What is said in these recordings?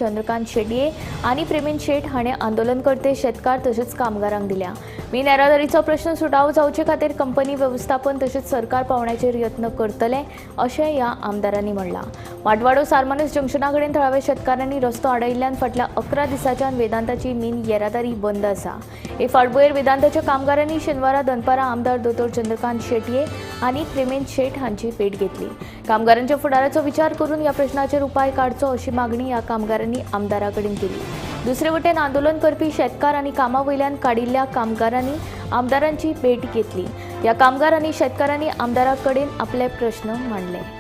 चंद्रकांत शेडये आणि प्रेमीन शेठ हाणे आंदोलनकर्ते शेतकार तसेच कामगारांक दिल्या। मी येरादारीचो प्रश्न सुटावो जावचे खातीर कंपनी व्यवस्थापन तसेच सरकार पावण्याचेर यत्न करतले अशें ह्या आमदारांनी म्हणलां। वाटवाडो सारमानस जंक्शना कडेन थळाव्या शेतकारांनी रस्तो आडयिल्ल्यान फाटल्या 11 दिसांच्यान वेदांताची मीन येरादारी बंद आसा। हे फाटभुंयेर वेदांताच्या कामगारांनी शेनवारा दनपारां आमदार दोतोर चंद्रकांत शेटये आणि प्रेमीन शेठ हांची भेट घेतली। कामगारांच्या फुडाराचो विचार करून ह्या प्रश्नाचेर उपाय काडचो अशी मागणी ह्या कामगारांनी आमदाराकडेन केली। दुसरे वटेन आंदोलन करपी शेतकार आणि कामावयल्यान काडिल्ल्या कामगारांनी आमदारांची भेट घेतली। ह्या कामगार आणि शेतकारांनी आमदाराकडेन आपले प्रश्न मांडले।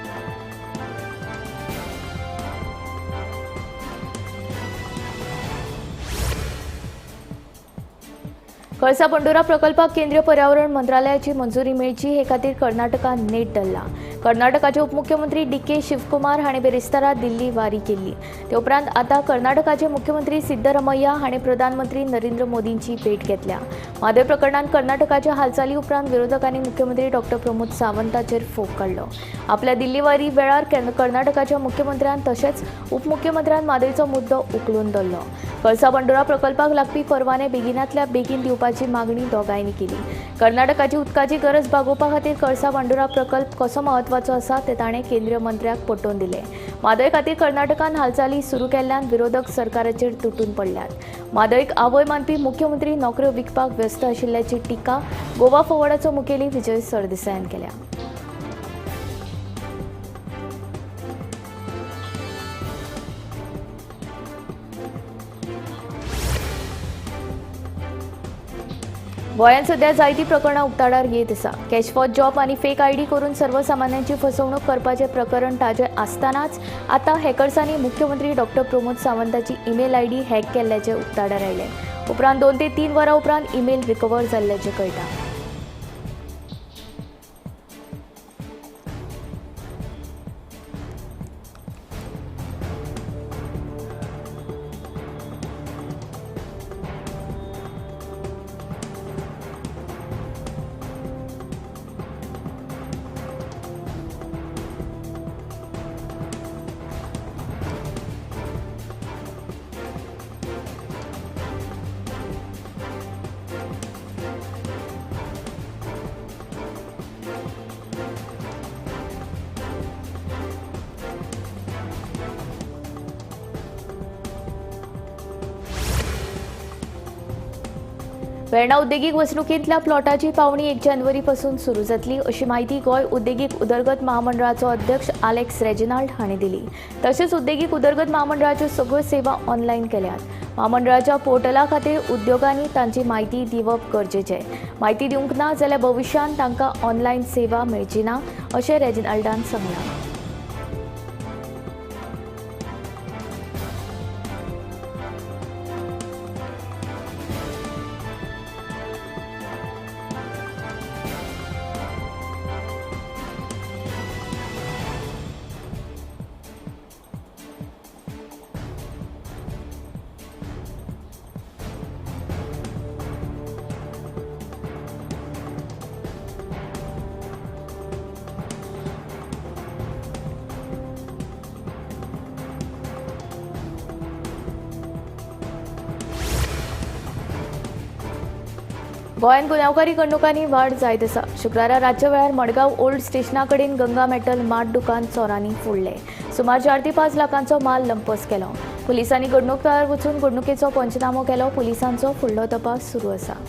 कळसा बंडोरा प्रकल्पाक केंद्रीय पर्यावरण मंत्रालयाची मंजुरी मेळची हे खातीर कर्नाटकान नेट धरला। कर्नाटकाचे उपमुख्यमंत्री डी.के. शिवकुमार हाणें बेरेस्तारा दिल्ली वारी केली। ते उपरांत आता कर्नाटकाचे मुख्यमंत्री सिद्धरामय्या हाणें प्रधानमंत्री नरेंद्र मोदींची भेट घेतल्या। म्हादय प्रकरणात कर्नाटकाच्या हालचाली उपरांत विरोधकांनी मुख्यमंत्री डॉ. प्रमोद सावंताचेर फोग काडलो। आपल्या दिल्ली वारी वेळार कर्नाटकाच्या मुख्यमंत्र्यान तशेंच उपमुख्यमंत्र्यान म्हादयचो मुद्दो उखलून धरलो। कळसा बंडोरा प्रकल्पाक लागपी परवाने बेगिनांतल्या बेगीन दिवपाची मागणी दोगांयनी केली। कर्नाटकाची उदकाची गरज भागोवपा खातीर कळसा बंडोरा प्रकल्प कसो महत्वाचो आसा ते ताणें केंद्रीय मंत्र्याक पटोवन दिले। म्हादय खातीर कर्नाटकान हालचाली सुरू केल्ल्यान विरोधक सरकाराचेर तुटून पडल्यात। म्हादयक आवय मानपी मुख्यमंत्री नोकऱ्यो विकपाक व्यस्त आशिल्ल्याची टिका गोवा फॉवर्डाचो मुखेली विजय सरदेसायान केल्या। गोंयांत सध्या जायती प्रकरणां उक्ताडार येत आसा। कॅश फॉर जॉब आनी फेक आयडी करून सर्वसामान्यांची फसवणूक करपाचे प्रकरण ताजे आसतनाच आता हॅकर्सांनी मुख्यमंत्री डॉ. प्रमोद सावंताची ईमेल आयडी हॅक केल्ल्याचे उक्ताडार आयले। उपरांत 2 ते 3 वरां उपरांत ईमेल रिकवर जाल्ल्याचें कळटा। वेर्णा उद्देगीक वसणुकेंतल्या प्लॉटाची पावणी 1 जानेवारी पासून सुरू जातली अशी माहिती गोंय उद्देगीक उदरगत महामंडळाचो अध्यक्ष आलेक्स रेजिनाल्ड हांणी दिली। तशेंच उद्देगीक उदरगत महामंडळाच्यो सगळ्यो सेवा ऑनलायन केल्यात। महामंडळाच्या पोर्टला खातीर उद्योगांनी तांची म्हायती दिवप गरजेचें। म्हायती दिवंक ना जाल्यार भविश्यांत तांकां ऑनलायन सेवा मेळची ना अशें रेजिनाल्डान सांगलां। गोंयांत गुन्यांवकारी घडणुकांनी वाड जायत आसा। शुक्रारा रातच्या वेळार मडगांव ओल्ड स्टेशना कडेन गंगा मेटल मार्ट दुकान चोरांनी फोडलें। सुमार 4 ते 5 लाखांचो माल लंपस केलो। पुलिसांनी घडणूक थळार वचून घडणुकेचो पंचनामो केलो। पुलिसांचो फुडलो तपास सुरू आसा।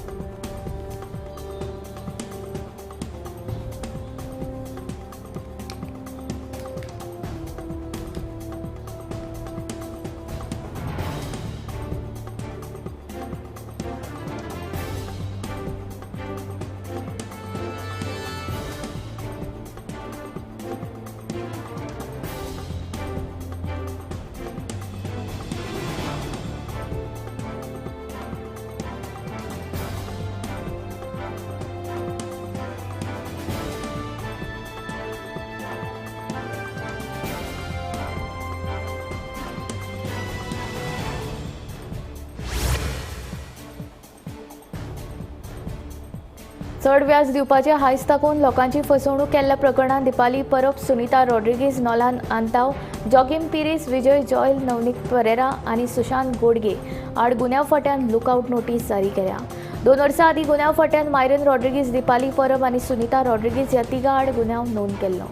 चढ व्याज दिवपाचे हायस दाखोवन लोकांची फसवणूक केल्ल्या प्रकरणात दिपाली परब, सुनीता रॉड्रिगीज, नॉलान आंताव जॉगिम पिरीस, विजय जॉयल, नवनीत परेरा आणि सुशांत गोडगे आड गुन्यांव फाट्यान लुकआउट नोटीस जारी केल्या. 2 वर्सां आदीं गुन्यांव फाट्यान मायरन रॉड्रिगीज, दीपाली परब आणि सुनीता रॉड्रिगीज ह्या तिगां आड गुन्यांव नोंद केल्लो.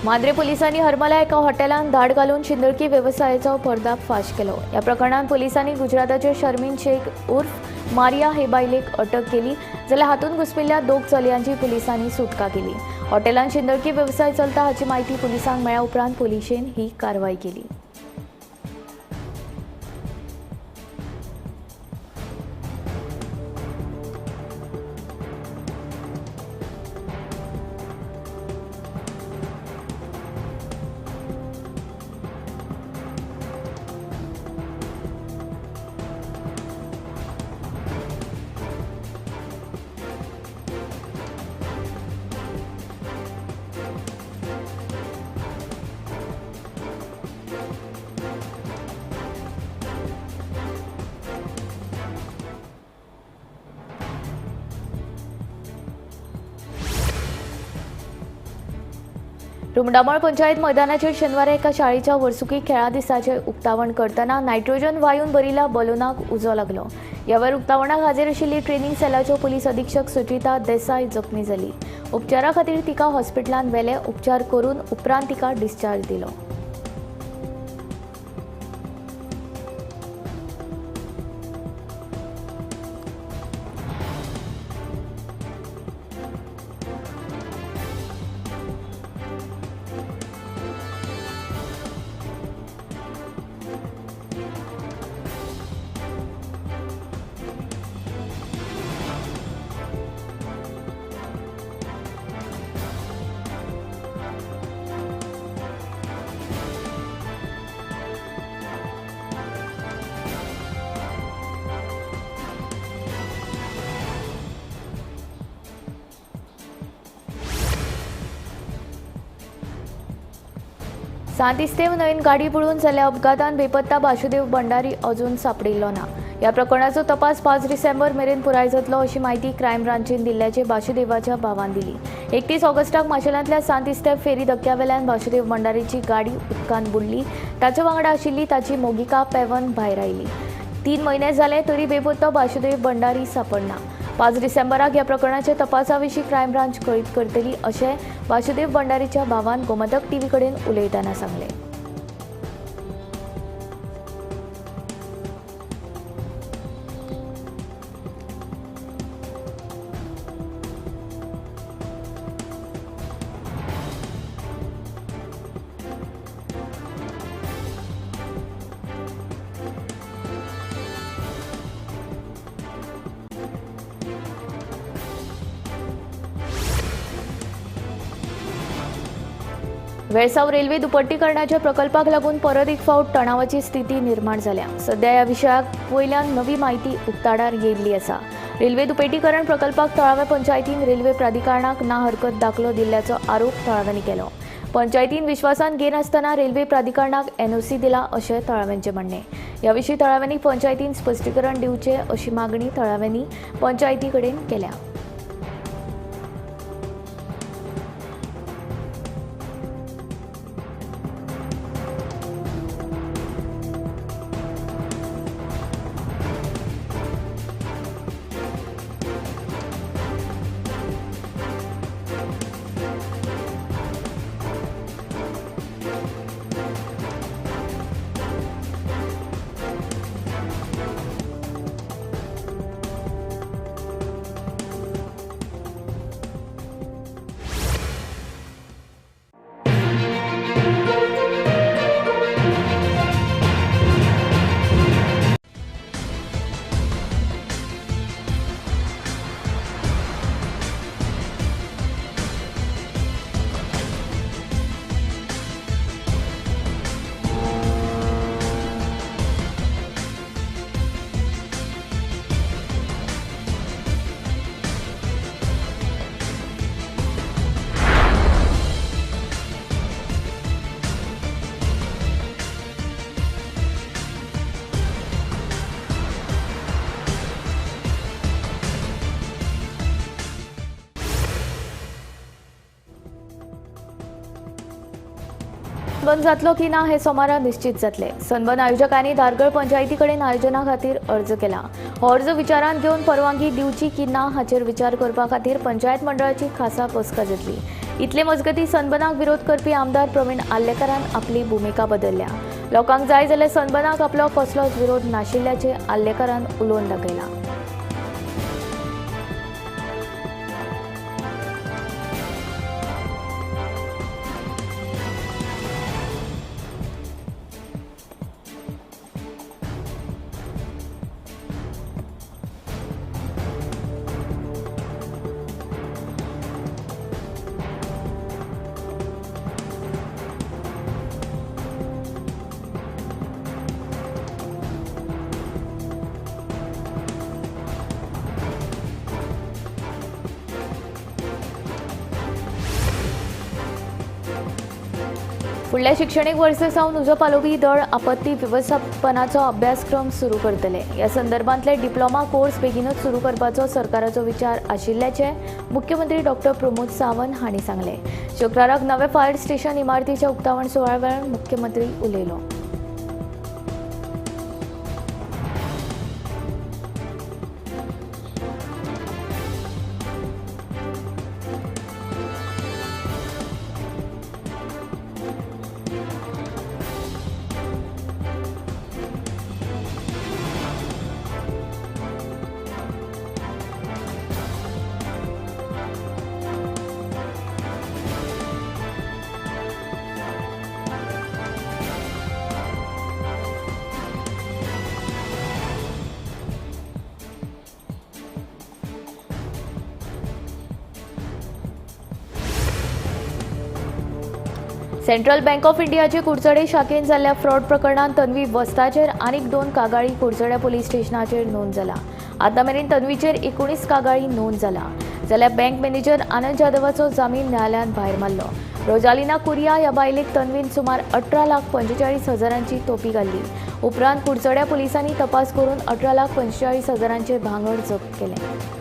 मांद्रे पोलिसांनी हरमला एका हॉटेलात धाड घालून शिंदळकी वेवसायाचो पर्दाफाश केलो. ह्या प्रकरणात पोलिसांनी गुजराताचे शर्मीन शेख उर्फ मारिया हे बायलेक अटक केली, जाल्यार हातूंत घुसपिल्ल्या 2 चलयांची पोलिसांनी सुटका केली. हॉटेलांत शिंदळकी वेवसाय चलता हाची म्हायती पोलिसांक मेळ्ळ्या उपरांत पोलिशेन ही कारवाय केली. रुमडामळ पंचायत मैदानाचेर शेनवारा एका शाळेच्या वर्सुकी खेळा दिसाचे उक्तावण करतना नायट्रोजन वायून भरिल्ल्या बलूनाक उजो लागलो. ह्या वेळार उक्तावणाक हाजीर आशिल्ली ट्रेनिंग सेलाच्यो पुलीस अधीक्षक सुचिता देसाय जखमी जाली. उपचारा खातीर तिका हॉस्पिटलांत व्हेले. उपचार करून उपरांत तिका डिस्चार्ज दिलो. सांतिस्तेव न्हंयेत गाडी बुडून जाल्ल्या अपघातांत बेपत्ता वासुदेव भंडारी अजून सापडिल्लो ना. ह्या प्रकरणाचो तपास 5 डिसेंबर मेरेन पुराय जातलो अशी माहिती क्रायम ब्रांचेन दिल्ल्याचे वासुदेवाच्या भावान दिली. 31 ऑगस्टाक माशेलांतल्या सांतिस्तेव फेरी धक्क्यावेल्यान वासुदेव भंडारीची गाडी उदकांत बुडली. ताचे वांगडा आशिल्ली ताची मोगिका पेवन भायर आयली. 3 म्हयने जाले तरी बेपत्ता वासुदेव भंडारी सापडना. 5 डिसेंबराक ह्या प्रकरणाच्या तपासाविशीं क्रायम ब्रांच कळीत करतली अशें वासुदेव भंडारीच्या भावान गोमंतक टीव्ही कडेन उलयतना सांगलें. वेळसाव रेल्वे दुपट्टीकरणाच्या प्रकल्पाक लागून परत एक फावट तणावाची स्थिती निर्माण जाल्या. सध्या ह्या विशयाक वयल्यान नवी माहिती उक्ताडार येयल्ली आसा. रेल्वे दुपेटीकरण प्रकल्पाक थळाव्या पंचायतीन रेल्वे प्राधिकरणाक ना हरकत दाखलो दिल्ल्याचो आरोप थळाव्यांनी केलो. पंचायतीन विश्वासान घेनासतना रेल्वे प्राधिकरणाक एनओसी दिला अशें थळाव्यांचें म्हणणें. ह्या विशीं थळाव्यांनी पंचायतीन स्पश्टीकरण दिवचें अशी मागणी थळाव्यांनी पंचायती कडेन केल्या. बंद जातलो की ना हे सोमारा निश्चित जातले। सनबर्न आयोजकांनी दारगळ पंचायती कडेन आयोजना खातीर अर्ज केला। हो अर्ज विचारांत घेवन परवानगी दिवची की ना हाचेर विचार करपा खातीर पंचायत मंडळाची खासा बसका जातली। इतले मजगतीं सनबर्नाक विरोध करपी आमदार प्रवीण आल्लेकरान आपली भुमिका बदलल्या। लोकांक जाय जाल्यार सनबर्नाक आपलो कसलोच विरोध नाशिल्ल्याचे आल्लेकरान उलोवन दाखयला। फुडल्या शिक्षणीक वर्सा सावन उजो पालोवपी दळ आपत्ती व्यवस्थापनाचो अभ्यासक्रम सुरू करतले। ह्या संदर्भांतले डिप्लोमा कोर्स बेगीनच सुरू करपाचो सरकाराचो विचार आशिल्ल्याचे मुख्यमंत्री डॉक्टर प्रमोद सावंत हांणी सांगले। शुक्राराक नवे फायर स्टेशन इमारतीच्या उक्तावण सुवाळ्या वेळार मुख्यमंत्री उलयलो। सेंट्रल बँक ऑफ इंडियाचे कुडचडे शाखेन जाल्ल्या फ्रॉड प्रकरणात तन्वी वस्ताचेर आनीक 2 कागाळी कुडचड्या पुलीस स्टेशनाचेर नोंद जाला। आतामेरेन तन्वीचेर 19 कागाळी नोंद जाला जाल्यार बँक मॅनेजर आनंद जाधवाचो जामीन न्यायालयान भायर मारलो। रोजालिना कुरिया ह्या बायलेक तन्वीन सुमार 18,45,000ची तोपी घाल्ली। उपरांत कुडचड्या पुलिसांनी तपास करून 18,45,000चे भांगर जप्त केले।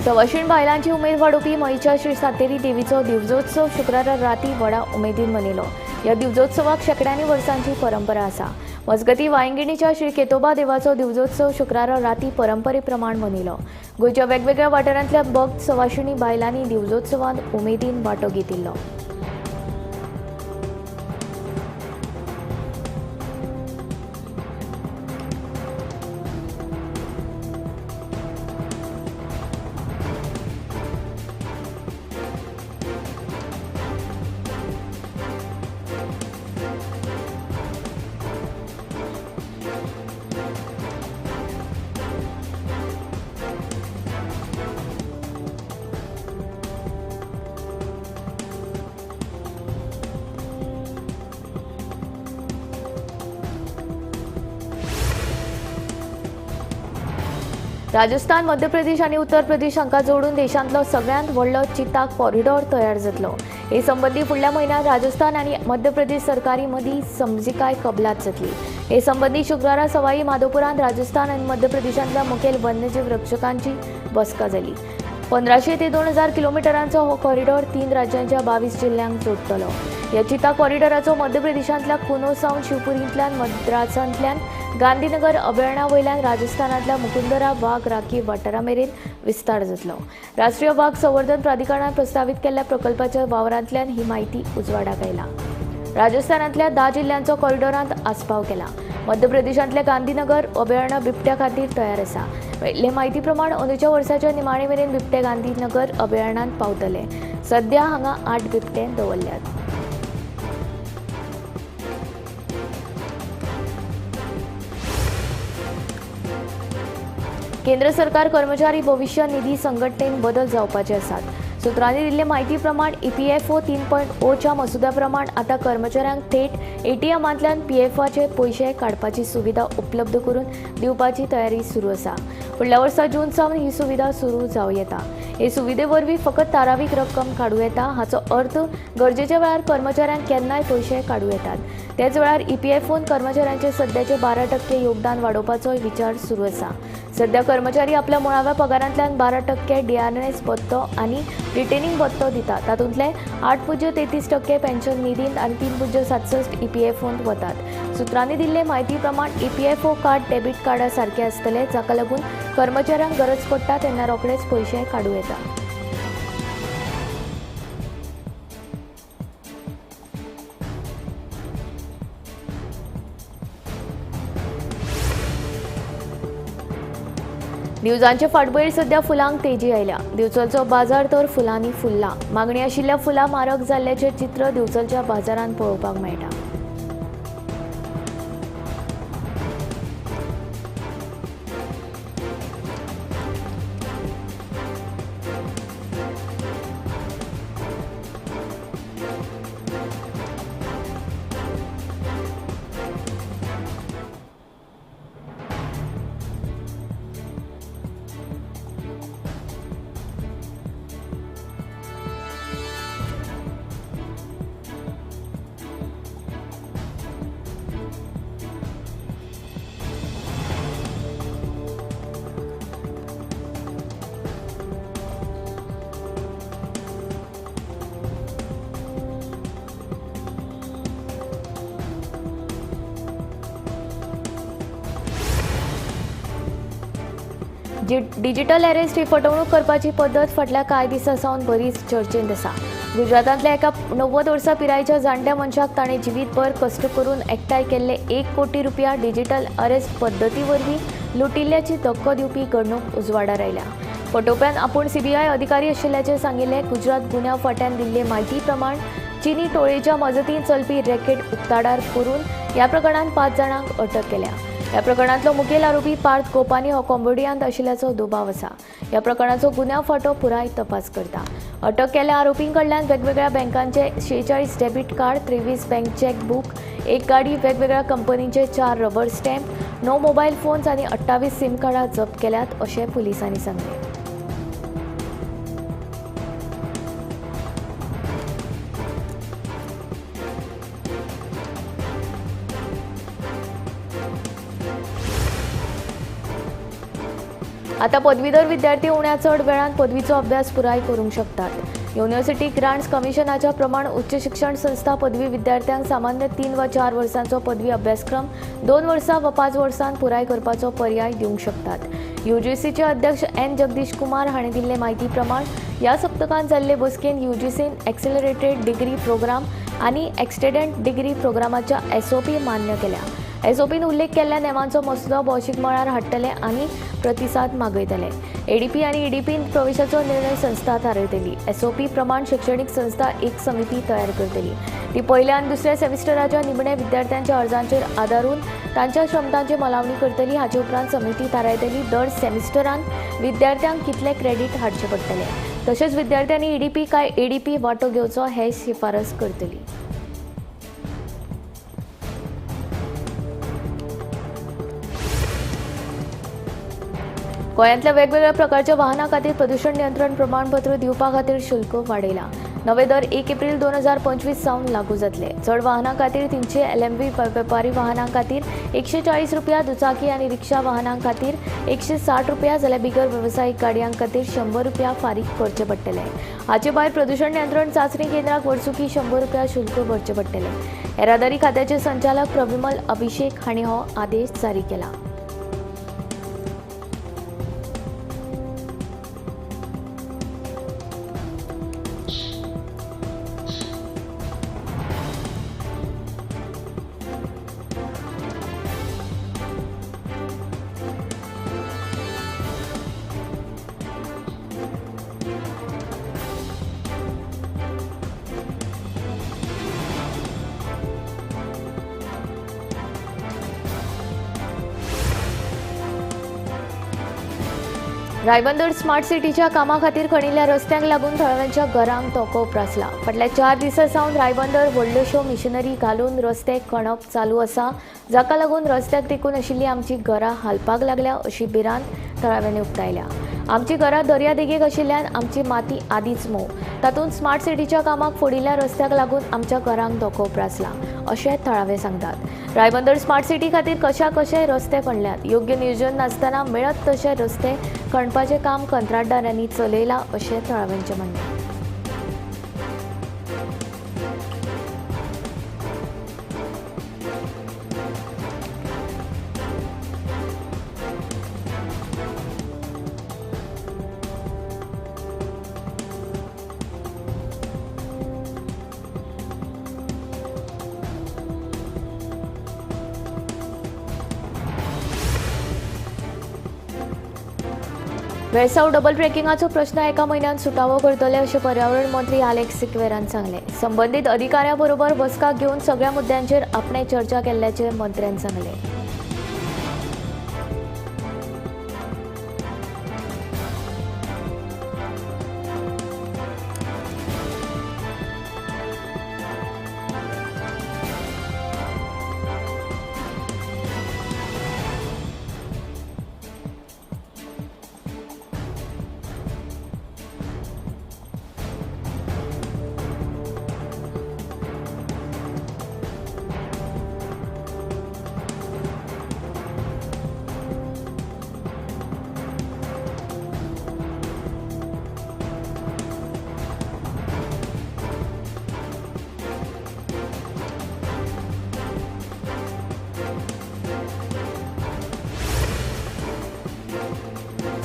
सवाशीण बायलांची उमेद वाडोवपी मईच्या श्री सातेरी देवीचो दिवजोत्सव शुक्रारा राती व्हडा उमेदीन मनयलो। ह्या दिवजोत्सवाक शेकड्यांनी वर्सांची परंपरा आसा। मजगती वांयगिणीच्या श्री केतोबा देवाचो दिवजोत्सव शुक्रारा राती परंपरे प्रमाण मनयलो। गोंयच्या वेगवेगळ्या वाठारांतल्या भक्त सवाशिणी बायलांनी दिवजोत्सवांत उमेदीन वांटो घेतिल्लो। राजस्थान, मध्य प्रदेश आणि उत्तर प्रदेश हांकां जोडून देशांतलो सगळ्यांत व्हडलो चिता कॉरिडॉर तयार जातलो। हे संबंधी फुडल्या म्हयन्यात राजस्थान आणि मध्य प्रदेश सरकारी मदीं समजिकाय कबलात जातली। हे संबंधी शुक्रारा सवाई माधोपुरांत राजस्थान आणि मध्य प्रदेशांतल्या मुखेल वन्यजीव रक्षकांची बसका जाली। 1500 ते 2000 किलोमिटरांचो हो कॉरिडॉर 3 राज्यांच्या 22 जिल्ह्यांक जोडटलो। ह्या चिता कॉरिडॉराचो मध्य प्रदेशांतल्या कुनो सावन शिवपुरींतल्यान मद्रासांतल्यान गांधीनगर अभयारण्या वयल्यान राजस्थानांतल्या मुकुंदरा वाघ राखीव वाठारा मेरेन विस्तार जातलो। राष्ट्रीय वाघ संवर्धन प्राधिकरणान प्रस्तावित केल्ल्या प्रकल्पाच्या वावरांतल्यान ही माहिती उजवाडाक आयला। राजस्थानांतल्या 10 जिल्ह्यांचो कॉरिडॉरांत आस्पाव केला। मध्य प्रदेशांतले गांधीनगर अभयारण्य बिबट्या खातीर तयार आसा। मेळिल्ले म्हायती प्रमाण अंदूच्या वर्साच्या निमाणे मेरेन बिबटे गांधीनगर अभयारण्यांत पावतले। सध्या हांगा 8 बिबटे दवरल्यात। केंद्र सरकार कर्मचारी भविष्य निधी संघटनेत बदल जावपाचे आसात। सूत्रांनी दिल्ले म्हायती प्रमाण EPFO 3.0च्या मसुद्या प्रमाण आता कर्मचाऱ्यांक थेट ATMांतल्यान PFचे पैसे काडपाची सुविधा उपलब्ध करून दिवपाची तयारी सुरू आसा। फुडल्या वर्सा जून सावन ही सुविधा सुरू जावं येता। हे सुविधे वरवीं फकत थारावीक रक्कम काडूं येता। हाचो अर्थ गरजेच्या वेळार कर्मचाऱ्यांक केन्नाय पैसे काडूं येतात। त्याच वेळार EPFOन कर्मचाऱ्यांचे सध्याचे 12% योगदान वाडोवपाचोय विचार सुरू आसा। सध्या कर्मचारी आपल्या मुळाव्या पगारांतल्यान 12% DRNS भत्तो आनी रिटेनिंग भत्तो दितात। तातूंतले 8.33% पेन्शन निधींत आनी 3.67 EPFOंत वतात। सूत्रांनी दिल्ले म्हायती प्रमाण EPFO कार्ड डेबिट कार्डा सारखे आसतले, जाका लागून कर्मचाऱ्यांक गरज पडटा तेन्ना रोखडेच पैसे काडूं येता। दिवजांचे फाटभुंयेर सध्या फुलांक तेजी आयल्या। दिवचलचो बाजार तर फुलांनी फुल्ला। मागणी आशिल्ल्या फुलां म्हारग जाल्ल्याचें चित्र दिवचलच्या बाजारांत पळोवपाक मेळटा। डिजिटल अरेस्ट ही फटवणूक करपाची पद्दत फाटल्या कांय दिसां सावन बरीच चर्चेंत आसा। गुजरातांतल्या एका 90 वर्सां पिरायेच्या जाणट्या मनशाक ताणें जिवीतभर कश्ट करून एकठांय केल्ले 1 कोटी रुपया डिजिटल अरेस्ट पद्दती वरवीं लुटिल्ल्याची धक्को दिवपी घडणूक उजवाडार आयल्या। फटोवप्यान आपूण CBI अधिकारी आशिल्ल्याचें सांगिल्ले। गुजरात गुन्यांव फाट्यान दिल्ले म्हायती प्रमाण चीनी टोळयेच्या मजतीन चलपी रॅकेट उक्ताडार करून ह्या प्रकरणांत 5 जाणांक अटक केल्या। ह्या प्रकरणांतलो मुखेल आरोपी पार्थ गोपानी हो कंबोडियांत आशिल्ल्याचो दुबाव आसा। ह्या प्रकरणाचो गुन्यांव फाटो पुराय तपास करता। अटक केल्ल्या आरोपीं कडल्यान वेगवेगळ्या बँकांचे 46 डेबिट कार्ड, 23 बँक चेकबुक, 1 गाडी, वेगवेगळ्या कंपनीचे 4 रबर स्टॅम्प, 9 मोबायल फोन्स आनी 28 सिम कार्डां जप्त केल्यात अशें पुलिसांनी सांगलें। आता पदवीधर विद्यार्थी उण्या चढ वेळान पदवीचो अभ्यास पुराय करूंक शकतात। युनिव्हर्सिटी ग्रांट्स कमिशनाच्या प्रमाण उच्च शिक्षण संस्था पदवी विद्यार्थ्यांक सामान्य 3 वा 4 वर्सांचो पदवी अभ्यासक्रम 2 वर्सां वा 5 वर्सांत पुराय करपाचो पर्याय दिवंक शकतात। UGCचे अध्यक्ष N जगदीश कुमार हांणी दिल्ले म्हायती प्रमाण ह्या सप्तकांत जाल्ले बसकेन UGCन एक्सेलरेटेड डिग्री प्रोग्राम आनी एक्सटेंडेड डिग्री प्रोग्रामाच्या SOP मान्य केल्या। SOPन उल्लेख केल्ल्या नेमांचो मसुदो भौशीक मळार हाडटले आनी प्रतिसाद मागयतले। ADP आनी EDPन प्रवेशाचो निर्णय संस्था थारायतली। SOP प्रमाण शैक्षणिक संस्था एक समिती तयार करतली। ती पयल्या आनी दुसऱ्या सेमिस्टराच्या निमणे विद्यार्थ्यांच्या अर्जांचेर आदारून तांच्या क्षमतांची मलावणी करतली। हाचे उपरांत समिती थारायतली दर सेमिस्टरान विद्यार्थ्यांक कितले क्रेडीट हाडचे पडटले। तशेंच विद्यार्थ्यांनी EDP काय ADP वांटो घेवचो हे शिफारस करतली। गोंयांतल्या वेगवेगळ्या प्रकारच्या वाहनां खातीर प्रदूषण नियंत्रण प्रमाणपत्र दिवपा खातीर शुल्क वाडयला। नवे दर 1 एप्रिल 2025 सावन लागू जातले। चड वाहनां खातीर 300 LMV, वेपारी वाहनां खातीर 140 रुपया, दुचाकी आनी रिक्षा वाहनां खातीर 160 रुपया, जाल्यार बिगर वेवसायीक गाडयांक खातीर 100 रुपया फारीक करचे पडटले। हाचे भायर प्रदूषण नियंत्रण चांचणी केंद्राक वर्सुकी 100 रुपया शुल्क भरचे पडटले। येरादारी खात्याचे संचालक प्रविमल अभिषेक हांणी हो आदेश जारी केला। रायबंदर स्मार्ट सिटीच्या कामा खातीर खणिल्ल्या रस्त्यांक लागून थळाव्यांच्या घरांक धोको उप्रासला. फाटल्या 4 दिसां सावन रायबंदर व्हडल्योश्यो मिशनरी घालून रस्ते खणप चालू आसा, जाका लागून रस्त्याक तेंकून आशिल्ली आमची घरां हालपाक लागल्या अशी भिरांत थळाव्यांनी उक्तायल्या. आमची घरां दर्या देगेक आशिल्ल्यान आमची माती आदींच मोव. तातूंत स्मार्ट सिटीच्या कामाक फोडिल्ल्या रस्त्याक लागून आमच्या घरांक धोको उप्रासला अशें थळावे सांगतात. रायबंदर स्मार्ट सिटी खातीर कशे रस्ते खणल्यात. योग्य नियोजन नासतना मेळत तशे रस्ते खणपाचें काम कंत्राटदारांनी चलयलां अशें थळाव्यांचें म्हणणें. वेळसाव डबल ट्रॅकिंगाचो प्रश्न एका म्हयन्यात सुटावो करतले अशें पर्यावरण मंत्री आलेक्स सिक्वेरान सांगलें. संबंदीत अधिकाऱ्यां बरोबर बसका घेवन सगळ्या मुद्द्यांचेर आपणे चर्चा केल्ल्याचें मंत्र्यान सांगलें.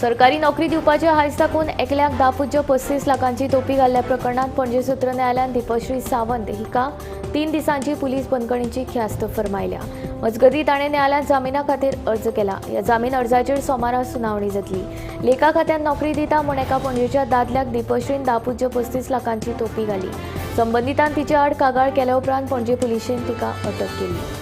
सरकारी नोकरी दिवपाचे हायज ताकून एकल्याक 10.35 लाखांची तोपी घाल्ल्या प्रकरणात पणजे सत्र न्यायालयान दीपश्री सावंत हिका 3 दिसांची पुलीस बंदखणीची ख्यास्त फरमायल्या. मजगतीं ताणें न्यायालयात जामिना खातीर अर्ज केला. ह्या जामीन अर्जाचेर सोमारा सुनावणी जातली. लेखा खात्यान नोकरी दिता म्हूण एका पणजेच्या दादल्याक दीपश्रीन 10.35 लाखांची तोपी घाली. संबंदितान तिचे आड कागाळ केल्या उपरांत पणजे पुलिशेन तिका अटक केली.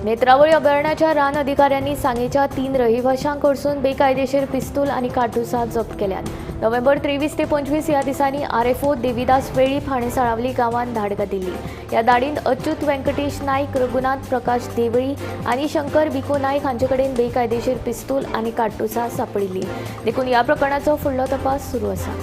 नेत्रावळी अभयारण्याच्या रान अधिकाऱ्यांनी सांगेच्या 3 रहिवाशांक कडसून बेकायदेशीर पिस्तूल आणि काटुसां जप्त केल्यात. नोव्हेंबर 23 ते 25 ह्या दिसांनी आरएफओ देविदास वेळीप हाणें साळावली गांवांत धाड घातिल्ली. ह्या धाडींत अच्युत व्यंकटेश नायक, रघुनाथ प्रकाश देवळी आनी शंकर भिको नायक हांचे कडेन बेकायदेशीर पिस्तूल आनी काटुसां सांपडिल्लीं. देखून ह्या प्रकरणाचो फुडलो तपास सुरू आसा.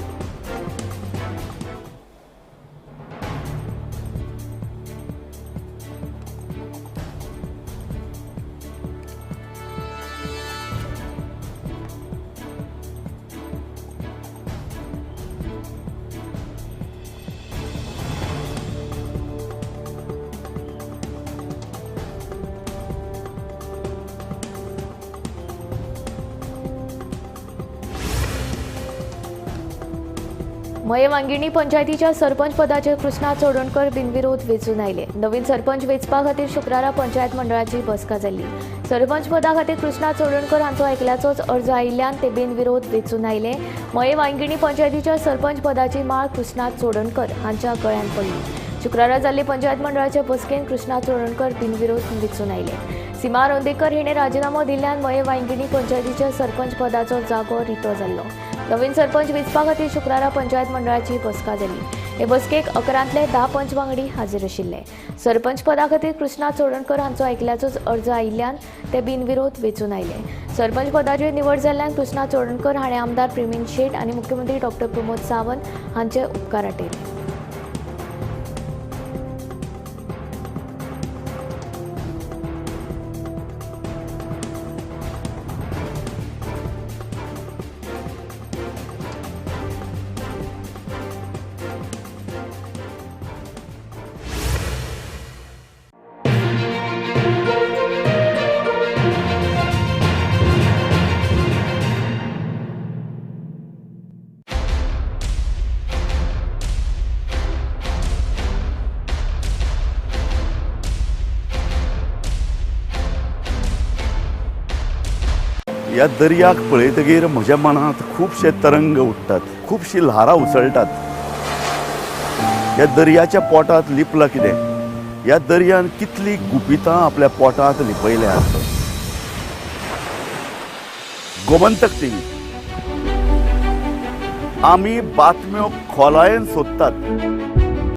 मये वांगिणी पंचायतीच्या सरपंच पदाचे कृष्णा चोडणकर बिनविरोध वेंचून आयले. नवीन सरपंच वेंचपा खातीर शुक्रारा पंचायत मंडळाची बसका जाल्ली. सरपंच पदा खातीर कृष्णा चोडणकर हांचो एकल्याचोच अर्ज आयिल्ल्यान ते बिनविरोध वेंचून आयले. मये वांगिणी पंचायतीच्या सरपंच पदाची माळ कृष्णा चोडणकर हांच्या गळ्यात पडली. शुक्रारा जाल्ले पंचायत मंडळाचे बसकेन कृष्णा चोडणकर बिनविरोध वेंचून आयले. सीमा रोंदेकर हिणें राजीनामो दिल्ल्यान मये वांगिणी पंचायतीच्या सरपंच पदाचो जागो रितो जाल्लो. नवीन सरपंच वेंचपा खातीर शुक्रारा पंचायत मंडळाची बसका जाली. हे बसकेक 11तले 10 पंच वांगडी हाजीर आशिल्ले. सरपंच पदा खातीर कृष्णा चोडणकर हांचो एकल्याचोच अर्ज आयिल्ल्यान ते बिनविरोध वेंचून आयले. सरपंच पदाचेर निवड जाल्ल्यान कृष्णा चोडणकर हाणें आमदार प्रेमीन शेट आनी मुख्यमंत्री डॉ प्रमोद सावंत हांचे उपकार आटयले. ह्या दर्याक पळयतकीर म्हज्या मनांत खुबशे तरंग उठतात, खुबशी ल्हारां उसळटात. ह्या दर्याच्या पोटांत लिपलां कितें? ह्या दर्यान कितली गुपितां आपल्या पोटांत लिपयल्यात. गोमंतक टीव्ही, आमी बातम्यो खोलायेन सोदतात.